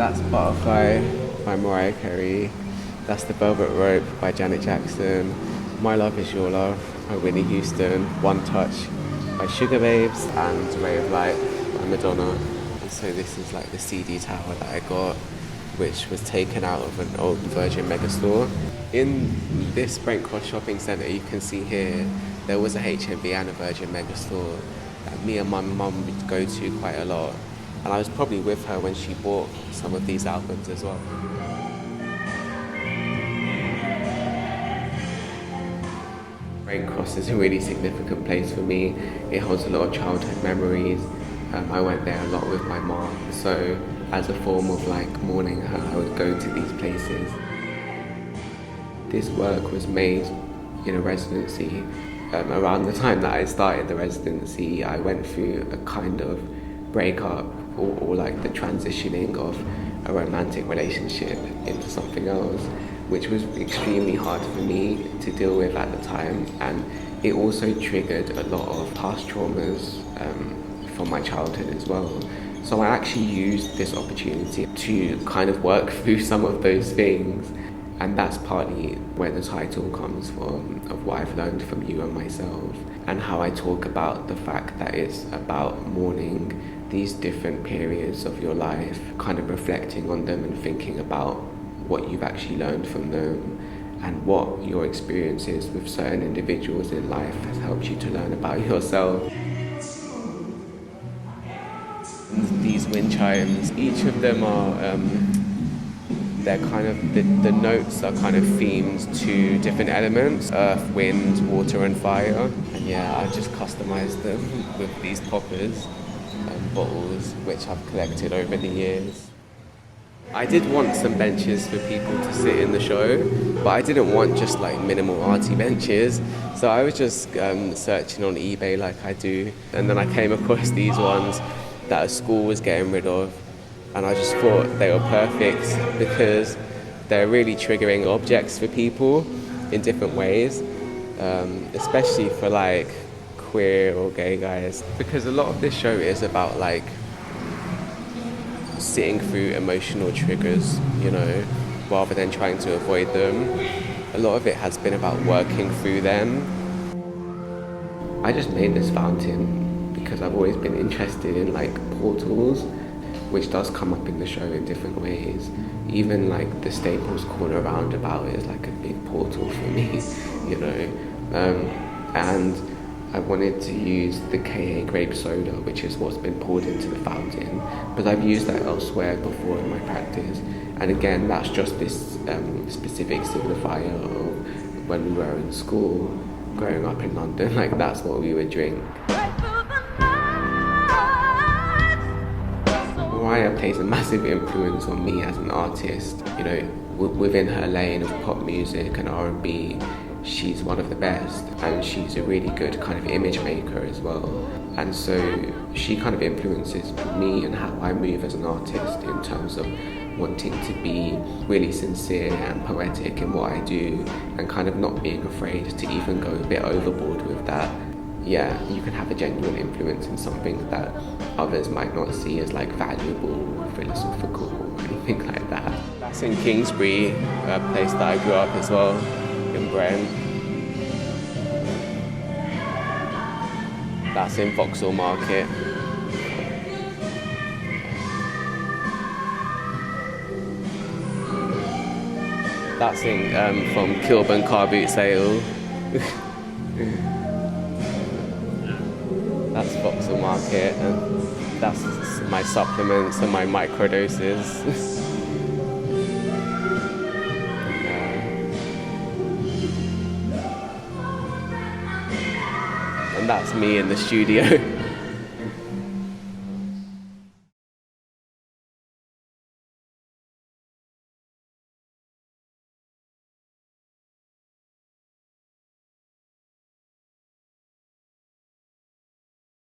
That's Butterfly by Mariah Carey. That's The Velvet Rope by Janet Jackson. My Love Is Your Love by Whitney Houston. One Touch by Sugar Babes. And Ray of Light by Madonna. And so this is like the CD tower that I got, which was taken out of an old Virgin Megastore. In this Brent Cross shopping centre, you can see here, there was a HMV and a Virgin Megastore that me and my mum would go to quite a lot. And I was probably with her when she bought some of these albums as well. Brent Cross is a really significant place for me. It holds a lot of childhood memories. I went there a lot with my mom. So as a form of like mourning her, I would go to these places. This work was made in a residency. Around the time that I started the residency, I went through a kind of breakup or like the transitioning of a romantic relationship into something else, which was extremely hard for me to deal with at the time. And it also triggered a lot of past traumas from my childhood as well. So I actually used this opportunity to kind of work through some of those things. And that's partly where the title comes from, of what I've learned from you and myself, and how I talk about the fact that it's about mourning these different periods of your life, kind of reflecting on them and thinking about what you've actually learned from them and what your experiences with certain individuals in life has helped you to learn about yourself. These wind chimes, each of them are they're kind of, the notes are kind of themed to different elements: earth, wind, water and fire. And yeah, I just customized them with these poppers and bottles, which I've collected over the years. I did want some benches for people to sit in the show, but I didn't want just like minimal arty benches. So I was just searching on eBay like I do. And then I came across these ones that a school was getting rid of. And I just thought they were perfect because they're really triggering objects for people in different ways, especially for like queer or gay guys. Because a lot of this show is about like sitting through emotional triggers, you know, rather than trying to avoid them. A lot of it has been about working through them. I just made this fountain because I've always been interested in like portals, which does come up in the show in different ways. Even like the Staples Corner roundabout is like a big portal for me, you know. And I wanted to use the KA grape soda, which is what's been poured into the fountain, but I've used that elsewhere before in my practice. And again, that's just this specific signifier of when we were in school, growing up in London, like that's what we would drink. Mariah plays a massive influence on me as an artist. You know, within her lane of pop music and R&B, she's one of the best, and she's a really good kind of image maker as well. And so she kind of influences me and how I move as an artist in terms of wanting to be really sincere and poetic in what I do, and kind of not being afraid to even go a bit overboard with that. Yeah, you can have a genuine influence in something that others might not see as like valuable or philosophical or anything like that. That's in Kingsbury, a place that I grew up as well, in Brent. That's in Vauxhall Market. That's in from Kilburn Car Boot Sale. That's Vauxhall Market, and that's my supplements and my microdoses. And that's me in the studio.